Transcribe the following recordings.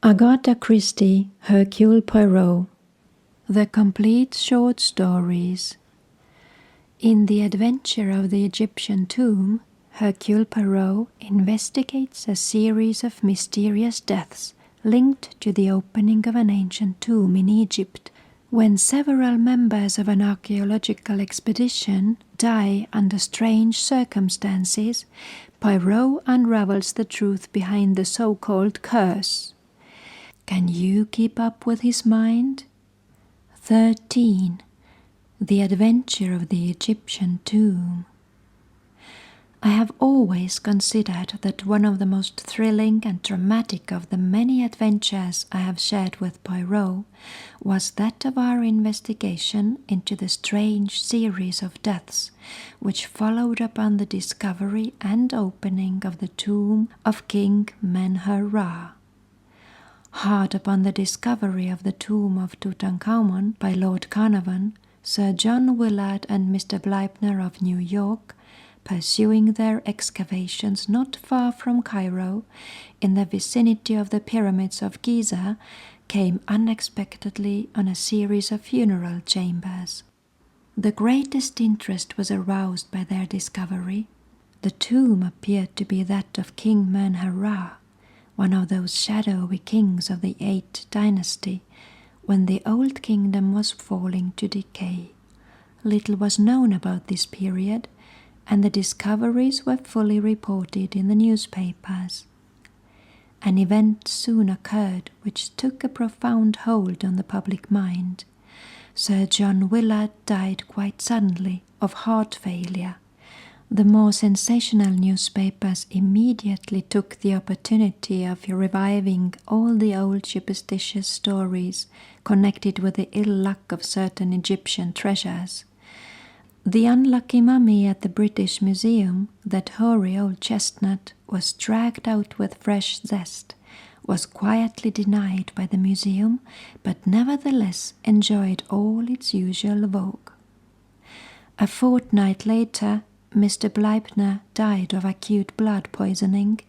Agatha Christie, Hercule Poirot. The Complete Short Stories. In The Adventure of the Egyptian Tomb, Hercule Poirot investigates a series of mysterious deaths linked to the opening of an ancient tomb in Egypt. When several members of an archaeological expedition die under strange circumstances, Poirot unravels the truth behind the so-called curse. Can you keep up with his mind? 13. The Adventure of the Egyptian Tomb. I have always considered that one of the most thrilling and dramatic of the many adventures I have shared with Poirot was that of our investigation into the strange series of deaths which followed upon the discovery and opening of the tomb of King Men-Her-Ra. Hard upon the discovery of the tomb of Tutankhamun by Lord Carnarvon, Sir John Willard and Mr. Bleibner of New York, pursuing their excavations not far from Cairo, in the vicinity of the pyramids of Giza, came unexpectedly on a series of funeral chambers. The greatest interest was aroused by their discovery. The tomb appeared to be that of King Men-Her-Ra, one of those shadowy kings of the 8th dynasty, when the old kingdom was falling to decay. Little was known about this period, and the discoveries were fully reported in the newspapers. An event soon occurred which took a profound hold on the public mind. Sir John Willard died quite suddenly of heart failure. The more sensational newspapers immediately took the opportunity of reviving all the old superstitious stories connected with the ill luck of certain Egyptian treasures. The unlucky mummy at the British Museum, that hoary old chestnut, was dragged out with fresh zest, was quietly denied by the museum, but nevertheless enjoyed all its usual vogue. A fortnight later, Mr. Bleibner died of acute blood poisoning,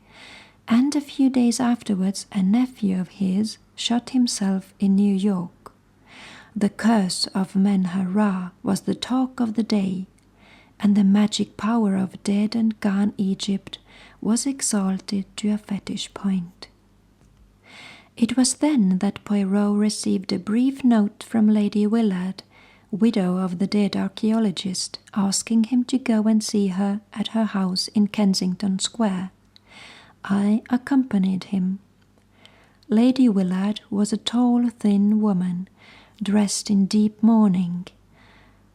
and a few days afterwards a nephew of his shot himself in New York. The curse of Men-Her-Ra was the talk of the day, and the magic power of dead and gone Egypt was exalted to a fetish point. It was then that Poirot received a brief note from Lady Willard, widow of the dead archaeologist, asking him to go and see her at her house in Kensington Square. I accompanied him. Lady Willard was a tall, thin woman, dressed in deep mourning.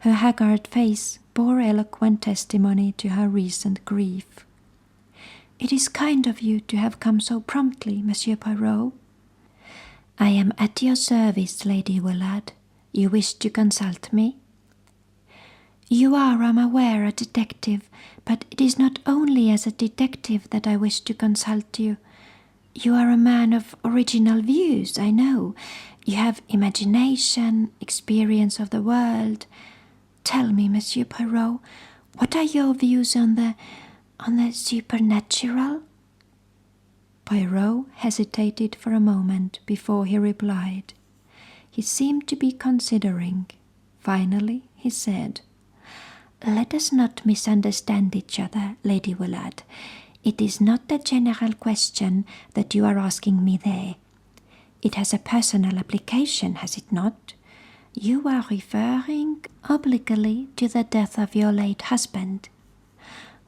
Her haggard face bore eloquent testimony to her recent grief. "It is kind of you to have come so promptly, Monsieur Poirot." "I am at your service, Lady Willard. You wish to consult me?" "You are, I am aware, a detective, but it is not only as a detective that I wish to consult you. You are a man of original views, I know. You have imagination, experience of the world. Tell me, Monsieur Poirot, what are your views on the supernatural?" Poirot hesitated for a moment before he replied. He seemed to be considering. Finally, he said, "Let us not misunderstand each other, Lady Willard. It is not a general question that you are asking me there. It has a personal application, has it not? You are referring obliquely to the death of your late husband."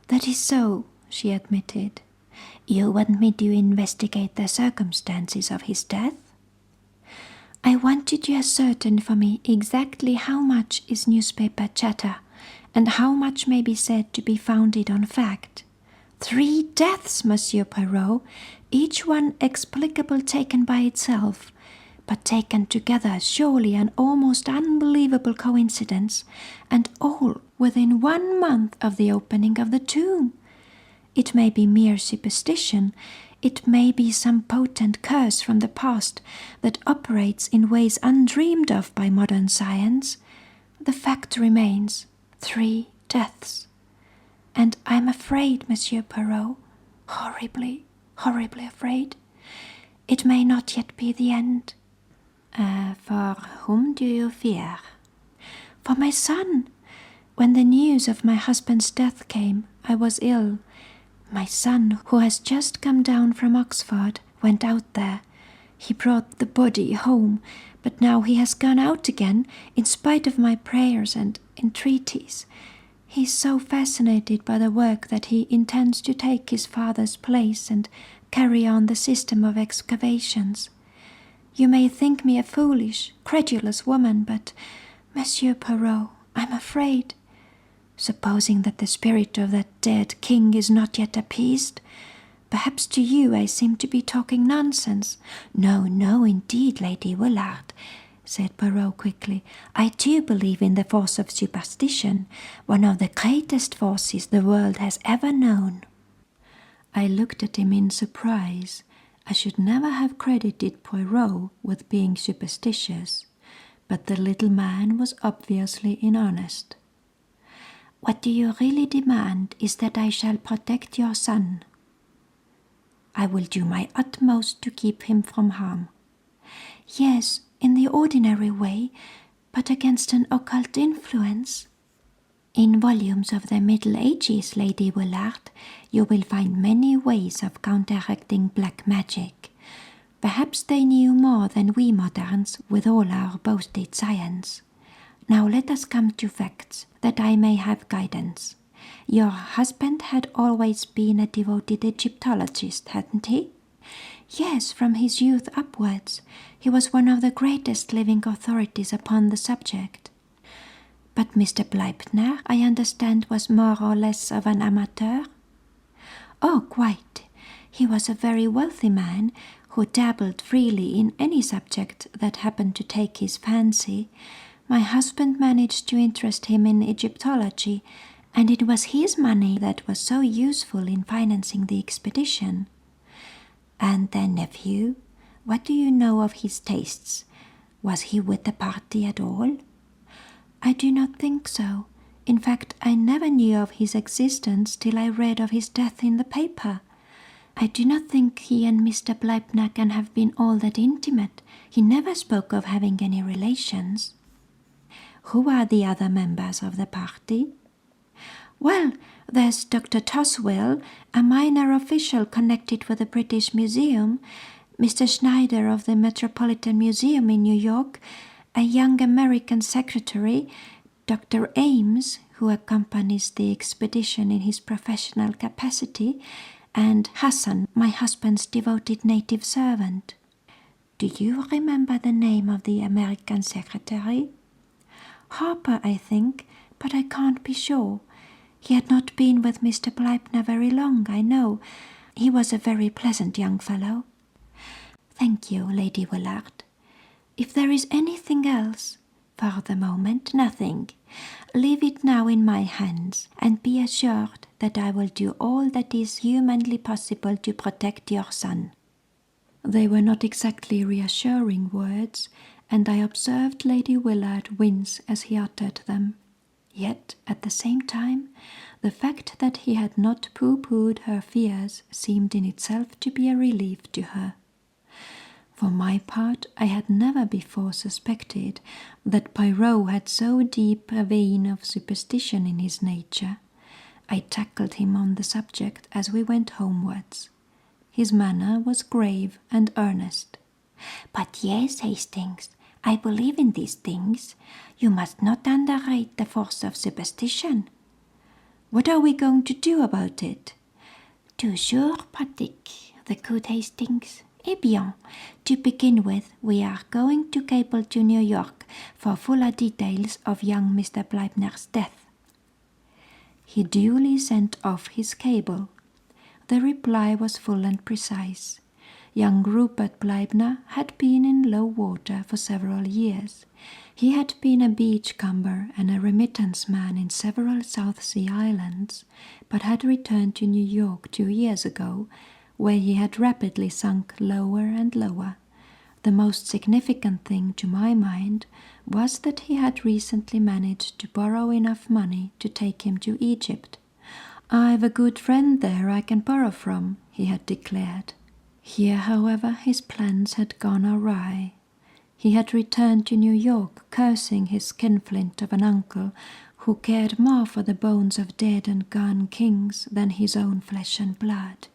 "That is so," she admitted. "You want me to investigate the circumstances of his death?" "I want you to ascertain for me exactly how much is newspaper chatter, and how much may be said to be founded on fact. 3 deaths, Monsieur Poirot, each one explicable taken by itself, but taken together surely an almost unbelievable coincidence, and all within 1 month of the opening of the tomb. It may be mere superstition, it may be some potent curse from the past that operates in ways undreamed of by modern science. The fact remains, 3 deaths. And I am afraid, Monsieur Poirot, horribly, horribly afraid. It may not yet be the end. For whom do you fear? For my son. When the news of my husband's death came, I was ill. My son, who has just come down from Oxford, went out there. He brought the body home, but now he has gone out again, in spite of my prayers and entreaties. He is so fascinated by the work that he intends to take his father's place and carry on the system of excavations. You may think me a foolish, credulous woman, but, Monsieur Poirot, I'm afraid. Supposing that the spirit of that dead king is not yet appeased, perhaps to you I seem to be talking nonsense. No, no, indeed, Lady Willard, said Poirot quickly. I do believe in the force of superstition, one of the greatest forces the world has ever known. I looked at him in surprise. I should never have credited Poirot with being superstitious, but the little man was obviously in earnest. What you really demand is that I shall protect your son. I will do my utmost to keep him from harm. Yes, in the ordinary way, but against an occult influence. In volumes of the Middle Ages, Lady Willard, you will find many ways of counteracting black magic. Perhaps they knew more than we moderns with all our boasted science. Now let us come to facts, that I may have guidance. Your husband had always been a devoted Egyptologist, hadn't he? Yes, from his youth upwards. He was one of the greatest living authorities upon the subject. But Mr. Bleibner, I understand, was more or less of an amateur? Oh, quite. He was a very wealthy man who dabbled freely in any subject that happened to take his fancy. My husband managed to interest him in Egyptology, and it was his money that was so useful in financing the expedition. And their nephew, what do you know of his tastes? Was he with the party at all? I do not think so. In fact, I never knew of his existence till I read of his death in the paper. I do not think he and Mr. Bleibner can have been all that intimate. He never spoke of having any relations. Who are the other members of the party? Well, there's Dr. Toswell, a minor official connected with the British Museum, Mr. Schneider of the Metropolitan Museum in New York, a young American secretary, Dr. Ames, who accompanies the expedition in his professional capacity, and Hassan, my husband's devoted native servant. Do you remember the name of the American secretary? Harper, I think, but I can't be sure. He had not been with Mr. Bleibner very long, I know. He was a very pleasant young fellow. Thank you, Lady Willard. If there is anything else, for the moment, nothing. Leave it now in my hands, and be assured that I will do all that is humanly possible to protect your son. They were not exactly reassuring words, and I observed Lady Willard wince as he uttered them. Yet, at the same time, the fact that he had not pooh-poohed her fears seemed in itself to be a relief to her. For my part, I had never before suspected that Poirot had so deep a vein of superstition in his nature. I tackled him on the subject as we went homewards. His manner was grave and earnest. But yes, Hastings, I believe in these things. You must not underrate the force of superstition. What are we going to do about it? Toujours pratique, the good Hastings. Eh bien, to begin with, we are going to cable to New York for fuller details of young Mr. Bleibner's death. He duly sent off his cable. The reply was full and precise. Young Rupert Bleibner had been in low water for several years. He had been a beachcomber and a remittance man in several South Sea islands, but had returned to New York 2 years ago, where he had rapidly sunk lower and lower. The most significant thing to my mind was that he had recently managed to borrow enough money to take him to Egypt. "I've a good friend there I can borrow from," he had declared. Here, however, his plans had gone awry. He had returned to New York, cursing his skinflint of an uncle who cared more for the bones of dead and gone kings than his own flesh and blood.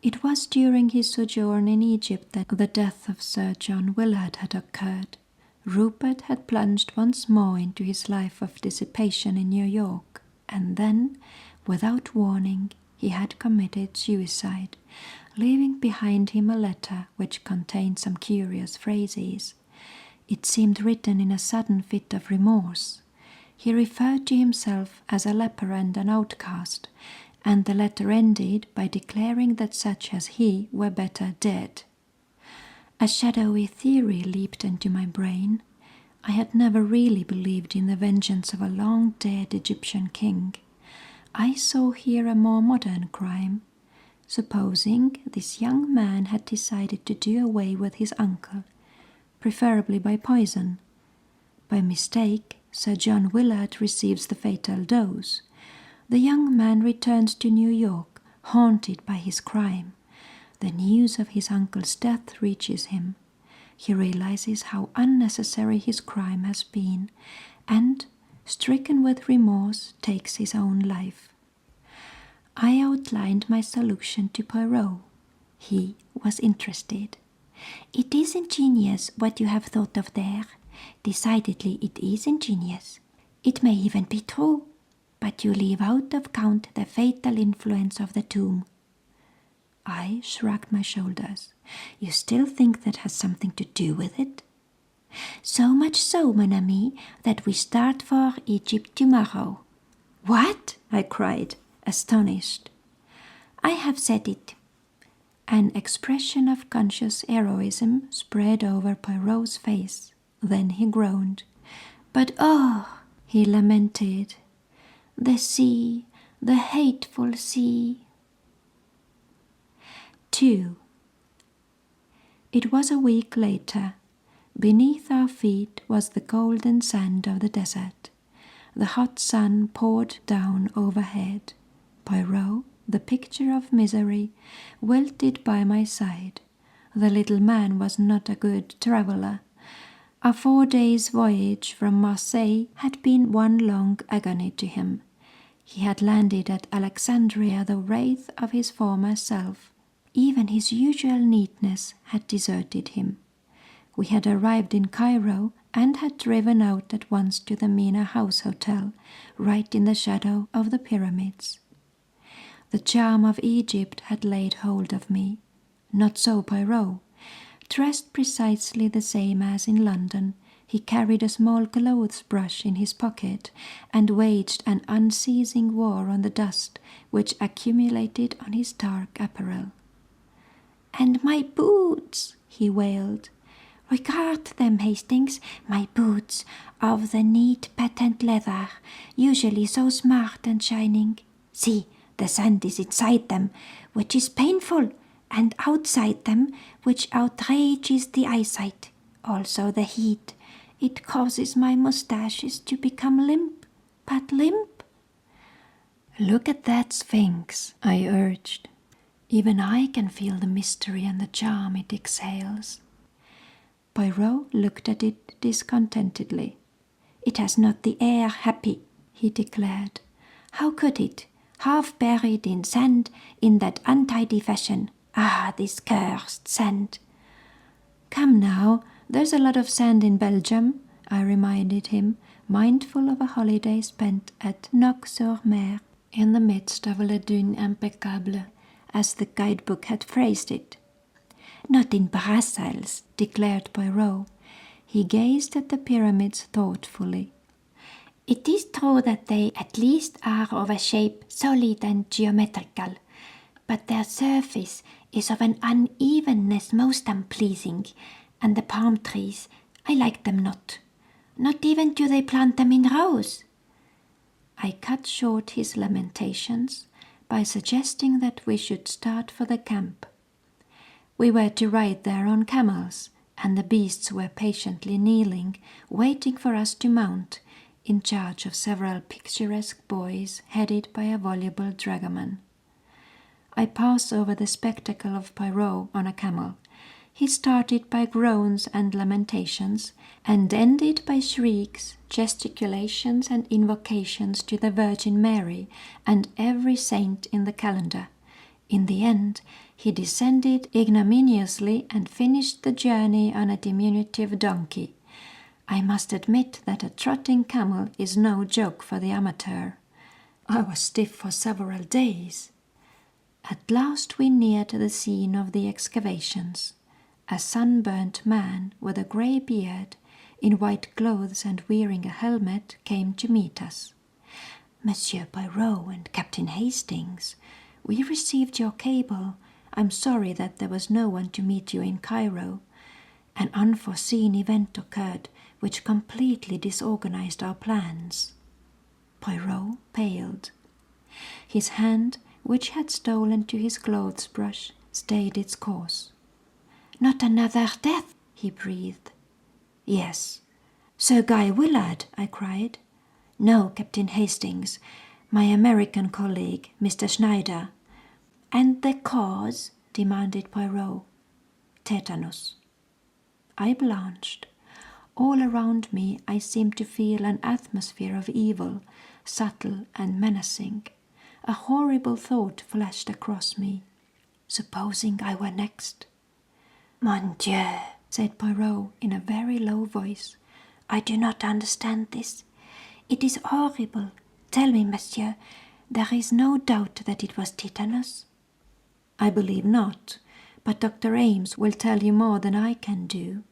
It was during his sojourn in Egypt that the death of Sir John Willard had occurred. Rupert had plunged once more into his life of dissipation in New York, and then, without warning, he had committed suicide, leaving behind him a letter which contained some curious phrases. It seemed written in a sudden fit of remorse. He referred to himself as a leper and an outcast, and the letter ended by declaring that such as he were better dead. A shadowy theory leaped into my brain. I had never really believed in the vengeance of a long-dead Egyptian king. I saw here a more modern crime. Supposing this young man had decided to do away with his uncle, preferably by poison. By mistake, Sir John Willard receives the fatal dose. The young man returns to New York, haunted by his crime. The news of his uncle's death reaches him. He realizes how unnecessary his crime has been, and, stricken with remorse, takes his own life. I outlined my solution to Poirot. He was interested. "It is ingenious what you have thought of there. Decidedly it is ingenious. It may even be true, but you leave out of count the fatal influence of the tomb." I shrugged my shoulders. "You still think that has something to do with it?" "So much so, mon ami, that we start for Egypt tomorrow." "What?" I cried, astonished. "I have said it." An expression of conscious heroism spread over Poirot's face. Then he groaned. "But oh," he lamented, "the sea, the hateful sea." 2. It was a week later. Beneath our feet was the golden sand of the desert. The hot sun poured down overhead. Poirot, the picture of misery, wilted by my side. The little man was not a good traveller. A 4 days' voyage from Marseille had been one long agony to him. He had landed at Alexandria the wraith of his former self. Even his usual neatness had deserted him. We had arrived in Cairo and had driven out at once to the Mina House Hotel, right in the shadow of the pyramids. The charm of Egypt had laid hold of me. Not so Poirot. Dressed precisely the same as in London, he carried a small clothes brush in his pocket and waged an unceasing war on the dust which accumulated on his dark apparel. "And my boots," he wailed. "Regard them, Hastings, my boots, of the neat patent leather, usually so smart and shining. See, the sand is inside them, which is painful, and outside them, which outrages the eyesight. Also the heat. It causes my moustaches to become limp, but limp." "Look at that sphinx," I urged. "Even I can feel the mystery and the charm it exhales." Poirot looked at it discontentedly. "It has not the air happy," he declared. "How could it, half buried in sand in that untidy fashion? Ah, this cursed sand!" "Come now, there's a lot of sand in Belgium," I reminded him, mindful of a holiday spent at Noc-sur-Mer, in the midst of Les Dunes Impeccables, as the guidebook had phrased it. "Not in Brussels," declared Poirot. He gazed at the pyramids thoughtfully. "It is true that they at least are of a shape solid and geometrical, but their surface is of an unevenness most unpleasing, and the palm trees, I like them not. Not even do they plant them in rows." I cut short his lamentations by suggesting that we should start for the camp. We were to ride there on camels, and the beasts were patiently kneeling, waiting for us to mount, in charge of several picturesque boys headed by a voluble dragoman. I pass over the spectacle of Poirot on a camel. He started by groans and lamentations, and ended by shrieks, gesticulations, and invocations to the Virgin Mary and every saint in the calendar. In the end, he descended ignominiously and finished the journey on a diminutive donkey. I must admit that a trotting camel is no joke for the amateur. I was stiff for several days. At last we neared the scene of the excavations. A sunburnt man with a grey beard, in white clothes and wearing a helmet, came to meet us. "Monsieur Poirot and Captain Hastings, we received your cable. I'm sorry that there was no one to meet you in Cairo. An unforeseen event occurred which completely disorganized our plans." Poirot paled. His hand, which had stolen to his clothes brush, stayed its course. "Not another death?" he breathed. "Yes." "Sir Guy Willard?" I cried. "No, Captain Hastings. My American colleague, Mr. Schneider." "And the cause?" demanded Poirot. "Tetanus." I blanched. All around me I seemed to feel an atmosphere of evil, subtle and menacing. A horrible thought flashed across me. Supposing I were next? "Mon Dieu," said Poirot in a very low voice. "I do not understand this. It is horrible. Tell me, monsieur, there is no doubt that it was tetanus?" "I believe not, but Dr. Ames will tell you more than I can do."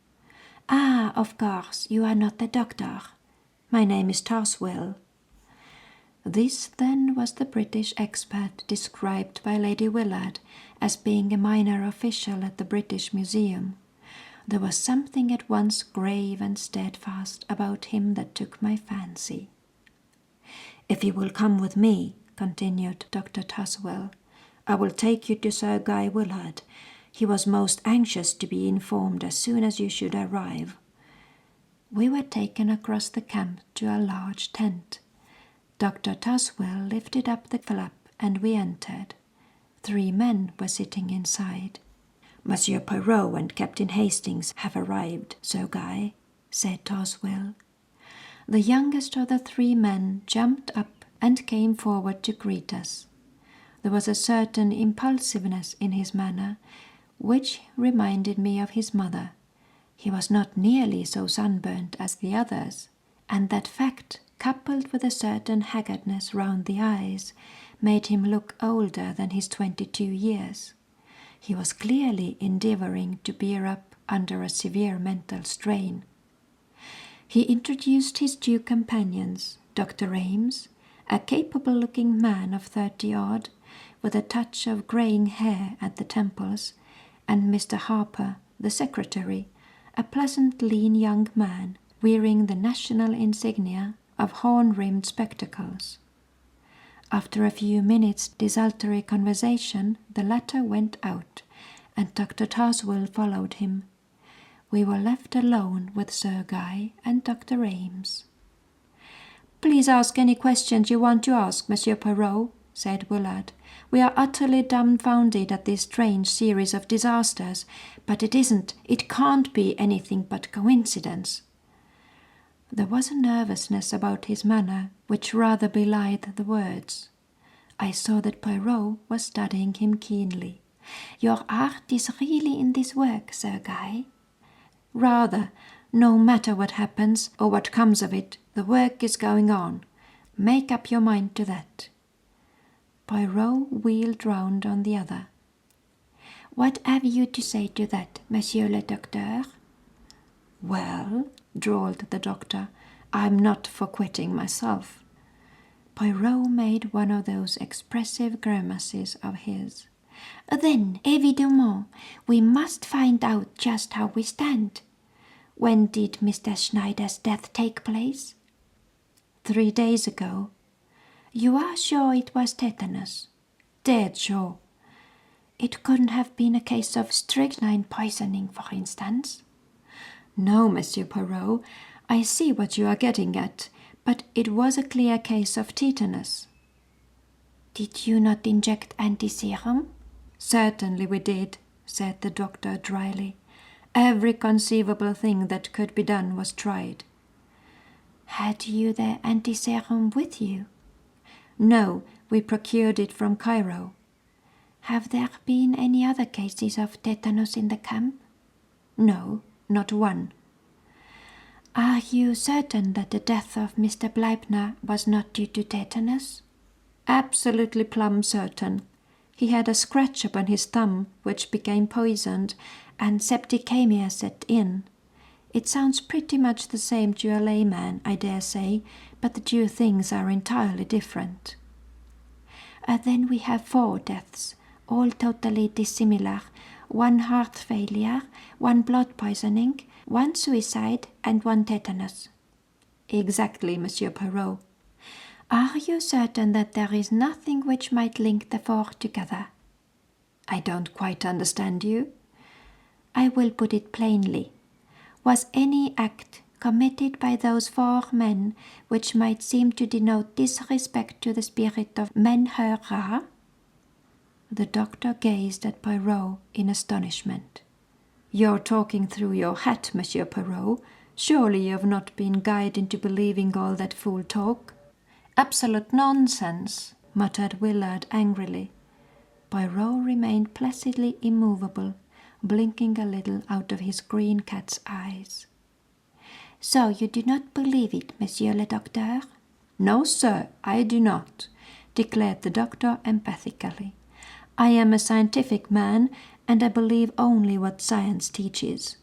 "Ah, of course, you are not the doctor." "My name is Tarswell." This, then, was the British expert described by Lady Willard as being a minor official at the British Museum. There was something at once grave and steadfast about him that took my fancy. "If you will come with me," continued Dr. Tarswell, "I will take you to Sir Guy Willard. He was most anxious to be informed as soon as you should arrive." We were taken across the camp to a large tent. Dr. Tarswell lifted up the flap and we entered. 3 men were sitting inside. "Monsieur Poirot and Captain Hastings have arrived, Sir Guy," said Tarswell. The youngest of the 3 men jumped up and came forward to greet us. There was a certain impulsiveness in his manner, which reminded me of his mother. He was not nearly so sunburnt as the others, and that fact, coupled with a certain haggardness round the eyes, made him look older than his 22 years. He was clearly endeavouring to bear up under a severe mental strain. He introduced his 2 companions, Dr. Ames, a capable-looking man of 30-odd, with a touch of greying hair at the temples, and Mr. Harper, the secretary, a pleasant lean young man, wearing the national insignia of horn-rimmed spectacles. After a few minutes' desultory conversation, the latter went out, and Dr. Tarswell followed him. We were left alone with Sir Guy and Dr. Ames. "Please ask any questions you want to ask, Monsieur Poirot," said Willard. "We are utterly dumbfounded at this strange series of disasters, but it can't be anything but coincidence." There was a nervousness about his manner which rather belied the words. I saw that Poirot was studying him keenly. "Your art is really in this work, Sir Guy?" "Rather. No matter what happens or what comes of it, the work is going on. Make up your mind to that." Poirot wheeled round on the other. "What have you to say to that, Monsieur le Docteur?" "Well," drawled the doctor, "I'm not for quitting myself." Poirot made one of those expressive grimaces of his. "Then, évidemment, we must find out just how we stand. When did Mr. Schneider's death take place?" 3 days ago." "You are sure it was tetanus?" "Dead sure." "It couldn't have been a case of strychnine poisoning, for instance?" "No, Monsieur Poirot, I see what you are getting at, but it was a clear case of tetanus." "Did you not inject antiserum?" "Certainly we did," said the doctor dryly. "Every conceivable thing that could be done was tried." "Had you the anti-serum with you?" "No, we procured it from Cairo." "Have there been any other cases of tetanus in the camp?" "No, not one." "Are you certain that the death of Mr. Bleibner was not due to tetanus?" "Absolutely plumb certain. He had a scratch upon his thumb which became poisoned, and septicemia set in. It sounds pretty much the same to a layman, I dare say, but the two things are entirely different." "Then we have 4 deaths, all totally dissimilar. 1 heart failure, 1 blood poisoning, 1 suicide, and 1 tetanus." "Exactly, Monsieur Poirot." "Are you certain that there is nothing which might link the 4 together?" "I don't quite understand you." "I will put it plainly. Was any act committed by those 4 men which might seem to denote disrespect to the spirit of Men-Her-Ra?" The doctor gazed at Poirot in astonishment. "You're talking through your hat, Monsieur Poirot. Surely you have not been guided into believing all that fool talk." "Absolute nonsense," muttered Willard angrily. Poirot remained placidly immovable, blinking a little out of his green cat's eyes. "So you do not believe it, Monsieur le Docteur?" "No, sir, I do not," declared the doctor emphatically. "I am a scientific man, and I believe only what science teaches."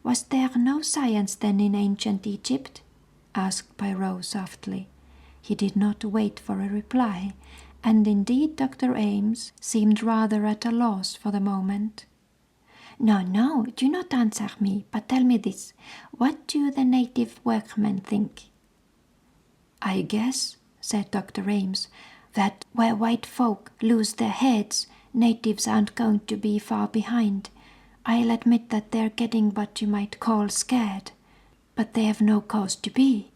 "Was there no science then in ancient Egypt?" asked Poirot softly. He did not wait for a reply, and indeed Dr. Ames seemed rather at a loss for the moment. "No, no, do not answer me, but tell me this. What do the native workmen think?" "I guess," said Dr. Ames, "that where white folk lose their heads, natives aren't going to be far behind. I'll admit that they're getting what you might call scared, but they have no cause to be."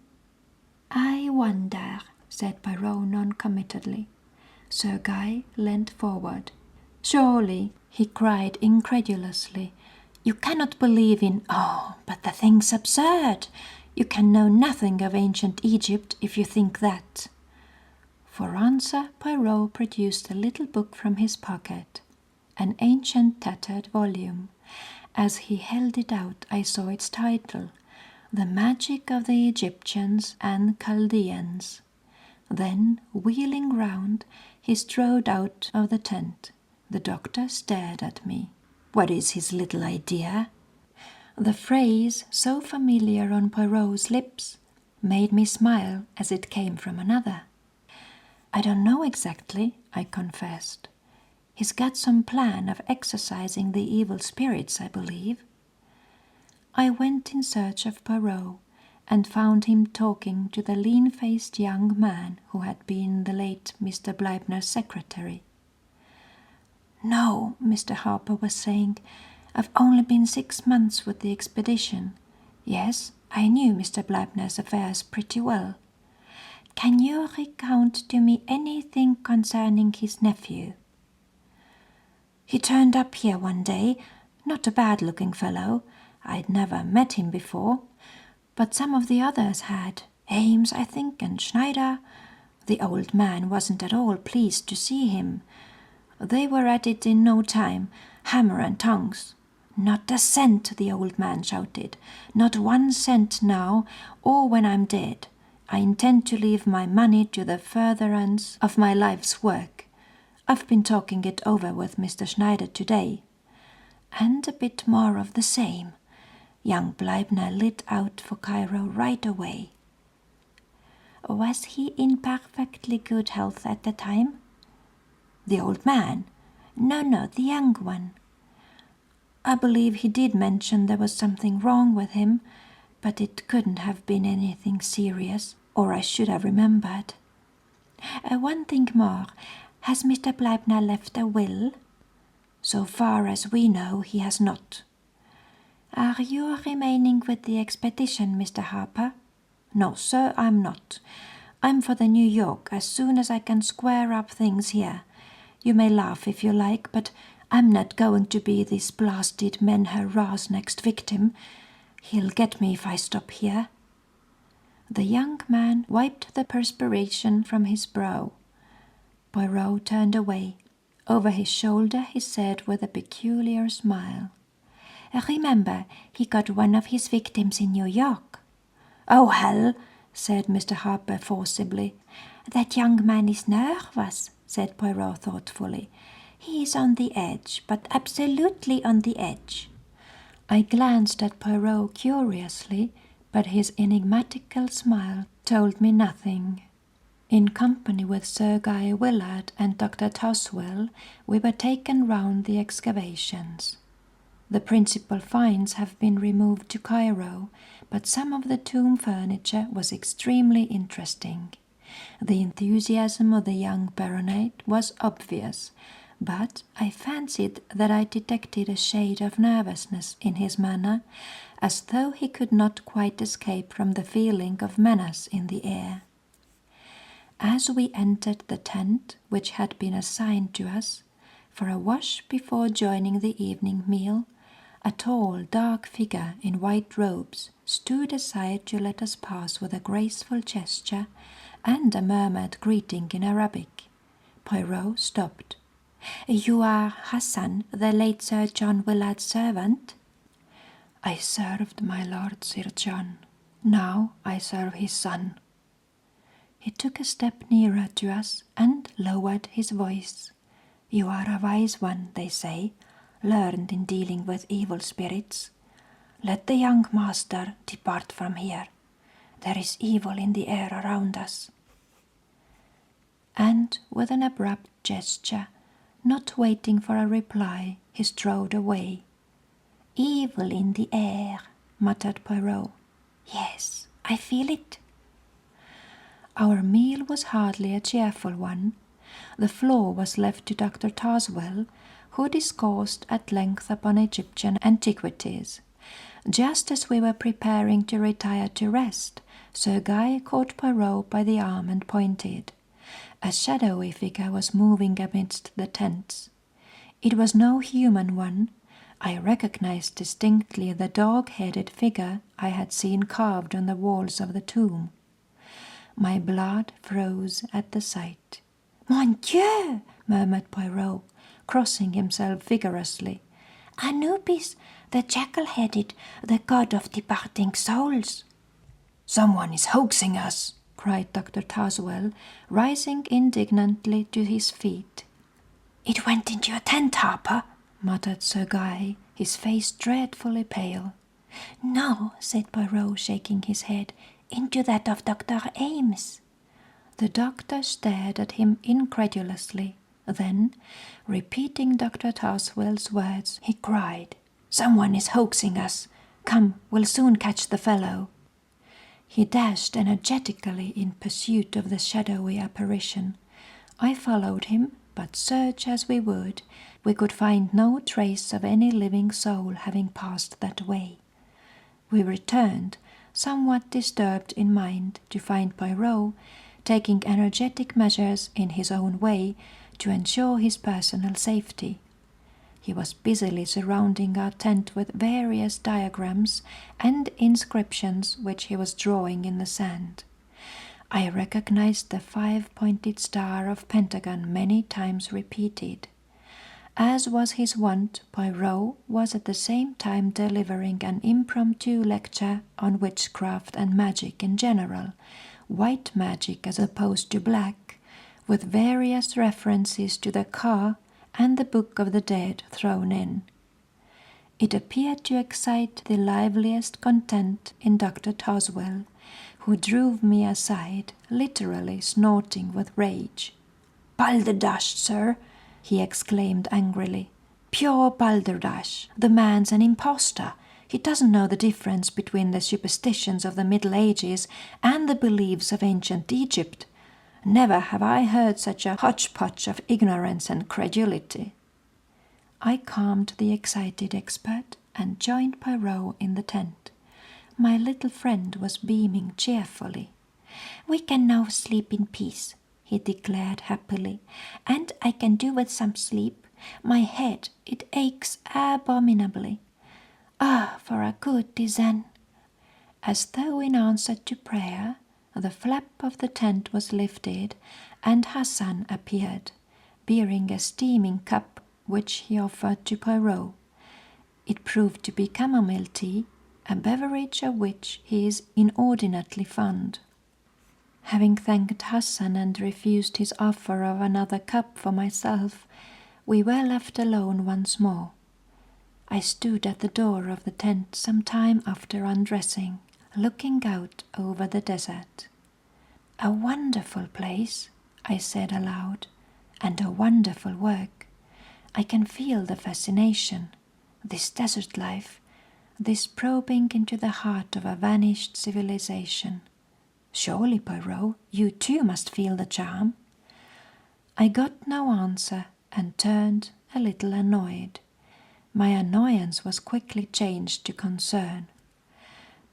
"I wonder," said Poirot non-committedly. Sir Guy leant forward. "Surely," he cried incredulously, "you cannot believe in— Oh, but the thing's absurd! You can know nothing of ancient Egypt if you think that." For answer, Poirot produced a little book from his pocket, an ancient tattered volume. As he held it out, I saw its title, The Magic of the Egyptians and Chaldeans. Then, wheeling round, he strode out of the tent. The doctor stared at me. What is his little idea? The phrase, so familiar on Poirot's lips, made me smile as it came from another. "I don't know exactly," I confessed. "He's got some plan of exorcising the evil spirits, I believe." I went in search of Poirot, and found him talking to the lean-faced young man who had been the late Mr. Bleibner's secretary. "No," Mr. Harper was saying, "I've only been 6 months with the expedition. Yes, I knew Mr. Bleibner's affairs pretty well. Can you recount to me anything concerning his nephew?" "He turned up here one day, not a bad-looking fellow. I'd never met him before, but some of the others had. Ames, I think, and Schneider. The old man wasn't at all pleased to see him. They were at it in no time, hammer and tongs. 'Not a cent,' the old man shouted. 'Not 1 cent now, or when I'm dead. I intend to leave my money to the furtherance of my life's work. I've been talking it over with Mr. Schneider today.' And a bit more of the same. Young Bleibner lit out for Cairo right away." "Was he in perfectly good health at the time?" "The old man?" No, the young one." "I believe he did mention there was something wrong with him, but it couldn't have been anything serious, or I should have remembered." "One thing more. Has Mr. Bleibner left a will?" "So far as we know, he has not." "Are you remaining with the expedition, Mr. Harper?" "No, sir, I'm not. I'm for the New York as soon as I can square up things here. You may laugh if you like, but I'm not going to be this blasted Menher-Ra's next victim. He'll get me if I stop here." The young man wiped the perspiration from his brow. Poirot turned away. Over his shoulder he said with a peculiar smile, "Remember, he got one of his victims in New York." "Oh, hell," said Mr. Harper forcibly. "That young man is nervous," said Poirot thoughtfully. "He is on the edge, but absolutely on the edge." I glanced at Poirot curiously, but his enigmatical smile told me nothing. In company with Sir Guy Willard and Dr. Toswell, we were taken round the excavations. The principal finds have been removed to Cairo, but some of the tomb furniture was extremely interesting. The enthusiasm of the young baronet was obvious, but I fancied that I detected a shade of nervousness in his manner, as though he could not quite escape from the feeling of menace in the air. As we entered the tent which had been assigned to us for a wash before joining the evening meal, a tall, dark figure in white robes stood aside to let us pass with a graceful gesture and a murmured greeting in Arabic. Poirot stopped. "You are Hassan, the late Sir John Willard's servant?" "I served my lord Sir John. Now I serve his son." He took a step nearer to us and lowered his voice. "You are a wise one, they say, learned in dealing with evil spirits. Let the young master depart from here. There is evil in the air around us." And with an abrupt gesture, not waiting for a reply, he strode away. "Evil in the air," muttered Poirot. "Yes, I feel it." Our meal was hardly a cheerful one. The floor was left to Dr. Toswell, who discoursed at length upon Egyptian antiquities. Just as we were preparing to retire to rest, Sir Guy caught Poirot by the arm and pointed. A shadowy figure was moving amidst the tents. It was no human one. I recognized distinctly the dog-headed figure I had seen carved on the walls of the tomb. My blood froze at the sight. "Mon Dieu!" murmured Poirot, crossing himself vigorously. "Anubis, the jackal-headed, the god of departing souls." "Someone is hoaxing us!" cried Dr. Toswell, rising indignantly to his feet. "It went into your tent, Harper," muttered Sir Guy, his face dreadfully pale. "No," said Poirot, shaking his head, "into that of Dr. Ames." The doctor stared at him incredulously. Then, repeating Dr. Toswell's words, he cried, "Someone is hoaxing us. Come, we'll soon catch the fellow." He dashed energetically in pursuit of the shadowy apparition. I followed him, but search as we would, we could find no trace of any living soul having passed that way. We returned, somewhat disturbed in mind, to find Poirot taking energetic measures in his own way to ensure his personal safety. He was busily surrounding our tent with various diagrams and inscriptions which he was drawing in the sand. I recognized the 5-pointed star of Pentagon many times repeated. As was his wont, Poirot was at the same time delivering an impromptu lecture on witchcraft and magic in general, white magic as opposed to black, with various references to the Ka and the Book of the Dead thrown in. It appeared to excite the liveliest content in Dr. Toswell, who drove me aside, literally snorting with rage. "Balderdash, sir!" he exclaimed angrily. "Pure balderdash! The man's an impostor. He doesn't know the difference between the superstitions of the Middle Ages and the beliefs of ancient Egypt. Never have I heard such a hodgepodge of ignorance and credulity." I calmed the excited expert and joined Poirot in the tent. My little friend was beaming cheerfully. "We can now sleep in peace. he declared happily, "and I can do with some sleep. My head, it aches abominably. Ah, for a good tisane!" As though in answer to prayer, the flap of the tent was lifted, and Hassan appeared, bearing a steaming cup which he offered to Poirot. It proved to be chamomile tea, a beverage of which he is inordinately fond. Having thanked Hassan and refused his offer of another cup for myself, we were left alone once more. I stood at the door of the tent some time after undressing, looking out over the desert. "A wonderful place," I said aloud, "and a wonderful work. I can feel the fascination, this desert life, this probing into the heart of a vanished civilization. Surely, Poirot, you too must feel the charm." I got no answer and turned a little annoyed. My annoyance was quickly changed to concern.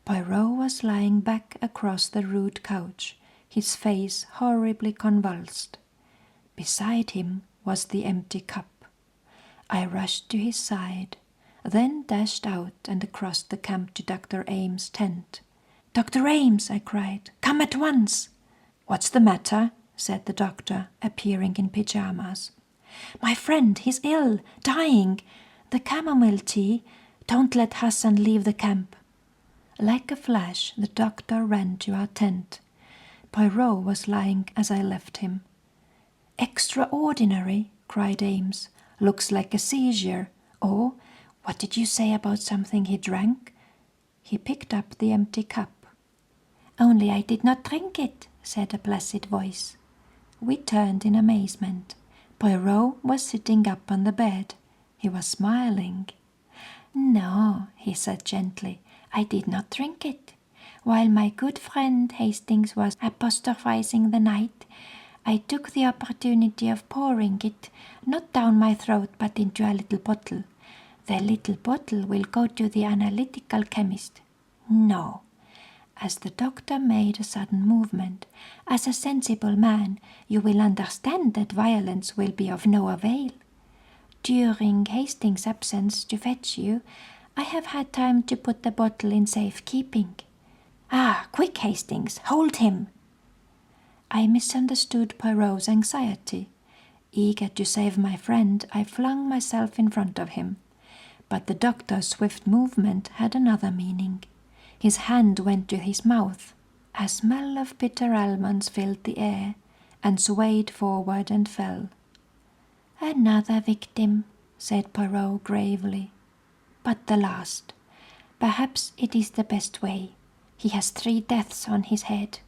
Poirot was lying back across the rude couch, his face horribly convulsed. Beside him was the empty cup. I rushed to his side, then dashed out and across the camp to Dr. Ames's tent. "Dr. Ames," I cried, "come at once!" "What's the matter?" said the doctor, appearing in pyjamas. "My friend, he's ill, dying. The chamomile tea. Don't let Hassan leave the camp." Like a flash, the doctor ran to our tent. Poirot was lying as I left him. "Extraordinary," cried Ames. "Looks like a seizure. Oh, what did you say about something he drank?" He picked up the empty cup. "Only I did not drink it," said a placid voice. We turned in amazement. Poirot was sitting up on the bed. He was smiling. "No," he said gently, "I did not drink it. While my good friend Hastings was apostrophizing the night, I took the opportunity of pouring it, not down my throat, but into a little bottle. The little bottle will go to the analytical chemist. No." As the doctor made a sudden movement, "As a sensible man, you will understand that violence will be of no avail. During Hastings' absence to fetch you, I have had time to put the bottle in safe keeping. Ah, quick, Hastings, hold him!" I misunderstood Poirot's anxiety. Eager to save my friend, I flung myself in front of him. But the doctor's swift movement had another meaning. His hand went to his mouth. A smell of bitter almonds filled the air, and swayed forward and fell. "Another victim," said Poirot gravely. "But the last. Perhaps it is the best way. He has 3 deaths on his head."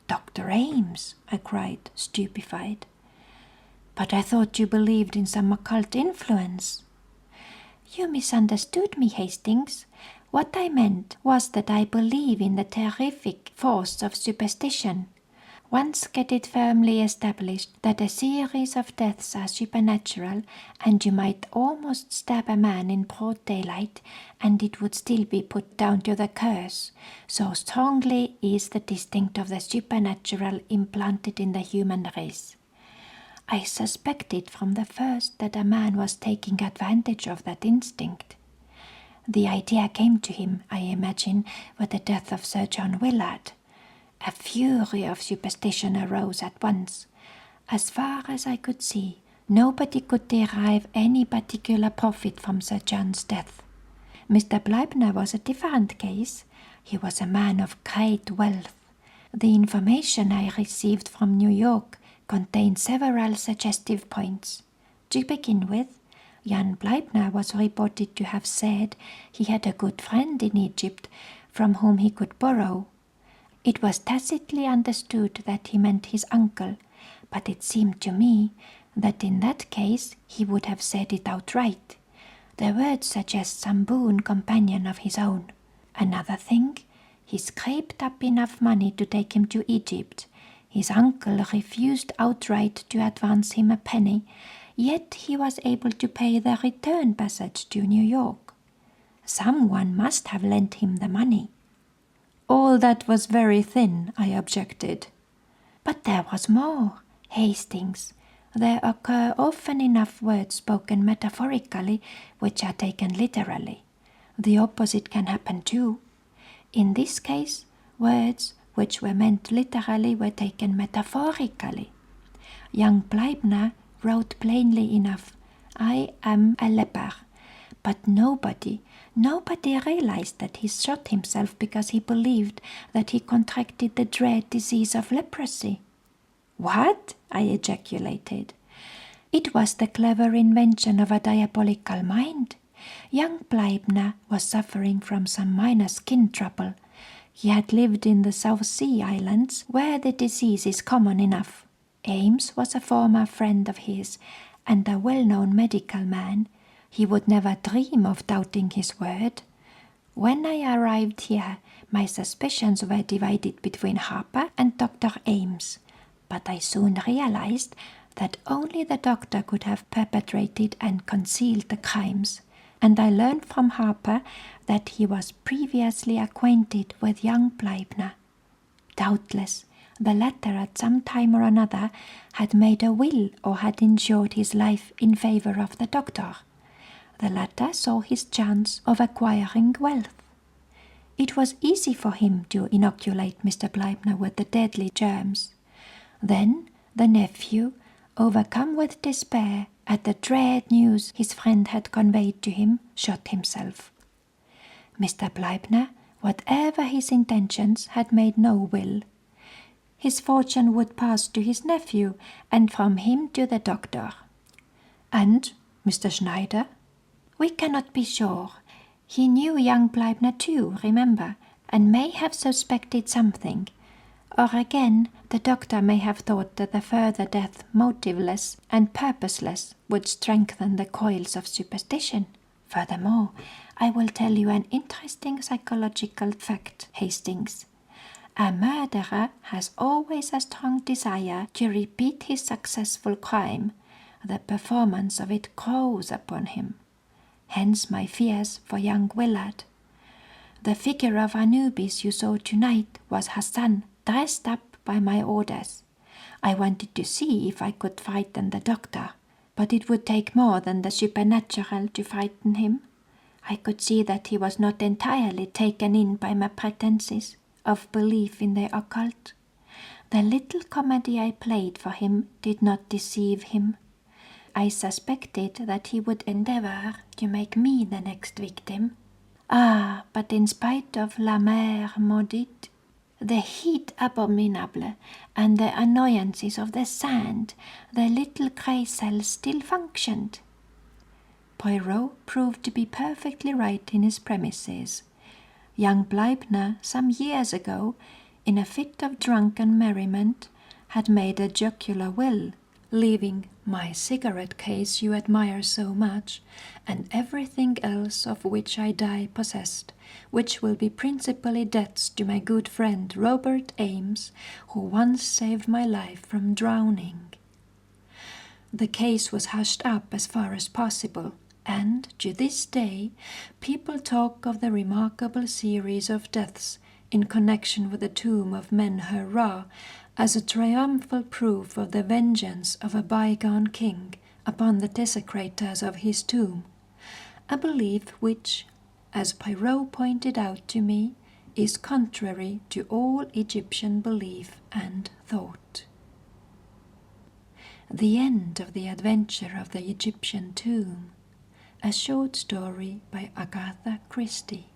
"Dr. Ames!" I cried, stupefied. "But I thought you believed in some occult influence." "You misunderstood me, Hastings. What I meant was that I believe in the terrific force of superstition. Once get it firmly established that a series of deaths are supernatural, and you might almost stab a man in broad daylight, and it would still be put down to the curse. So strongly is the instinct of the supernatural implanted in the human race. I suspected from the first that a man was taking advantage of that instinct. The idea came to him, I imagine, with the death of Sir John Willard. A fury of superstition arose at once. As far as I could see, nobody could derive any particular profit from Sir John's death. Mr. Bleibner was a different case. He was a man of great wealth. The information I received from New York contained several suggestive points. To begin with, Jan Bleibner was reported to have said he had a good friend in Egypt from whom he could borrow. It was tacitly understood that he meant his uncle, but it seemed to me that in that case he would have said it outright. The words suggest some boon companion of his own. Another thing, he scraped up enough money to take him to Egypt. His uncle refused outright to advance him a penny, yet he was able to pay the return passage to New York. Someone must have lent him the money. "All that was very thin," I objected. "But there was more. Hastings, there occur often enough words spoken metaphorically which are taken literally. The opposite can happen too. In this case, words which were meant literally were taken metaphorically. Young Bleibner wrote plainly enough, "I am a leper," but nobody realized that he shot himself because he believed that he contracted the dread disease of leprosy. "What?" I ejaculated. "It was the clever invention of a diabolical mind. Young Bleibner was suffering from some minor skin trouble. He had lived in the South Sea Islands, where the disease is common enough. Ames was a former friend of his, and a well-known medical man. He would never dream of doubting his word. When I arrived here, my suspicions were divided between Harper and Dr. Ames, but I soon realized that only the doctor could have perpetrated and concealed the crimes, and I learned from Harper that he was previously acquainted with young Bleibner. Doubtless, the latter at some time or another had made a will or had insured his life in favor of the doctor. The latter saw his chance of acquiring wealth. It was easy for him to inoculate Mr. Bleibner with the deadly germs. Then the nephew, overcome with despair at the dread news his friend had conveyed to him, shot himself. Mr. Bleibner, whatever his intentions, had made no will. His fortune would pass to his nephew, and from him to the doctor. And Mr. Schneider? We cannot be sure. He knew young Bleibner too, remember, and may have suspected something. Or again, the doctor may have thought that the further death, motiveless and purposeless, would strengthen the coils of superstition. Furthermore, I will tell you an interesting psychological fact, Hastings. A murderer has always a strong desire to repeat his successful crime. The performance of it grows upon him. Hence my fears for young Willard. The figure of Anubis you saw tonight was Hassan, dressed up by my orders. I wanted to see if I could frighten the doctor, but it would take more than the supernatural to frighten him. I could see that he was not entirely taken in by my pretenses of belief in the occult. The little comedy I played for him did not deceive him. I suspected that he would endeavor to make me the next victim. But in spite of la mer maudite, the heat abominable, and the annoyances of the sand, the little grey cell still functioned. Poirot proved to be perfectly right in his premises. Young Bleibner, some years ago, in a fit of drunken merriment, had made a jocular will, leaving my cigarette case you admire so much, and everything else of which I die possessed, which will be principally debts to my good friend Robert Ames, who once saved my life from drowning. The case was hushed up as far as possible, and to this day people talk of the remarkable series of deaths in connection with the tomb of Men-Her-Ra as a triumphal proof of the vengeance of a bygone king upon the desecrators of his tomb, a belief which, as Poirot pointed out to me, is contrary to all Egyptian belief and thought. The End of the Adventure of the Egyptian Tomb, a short story by Agatha Christie.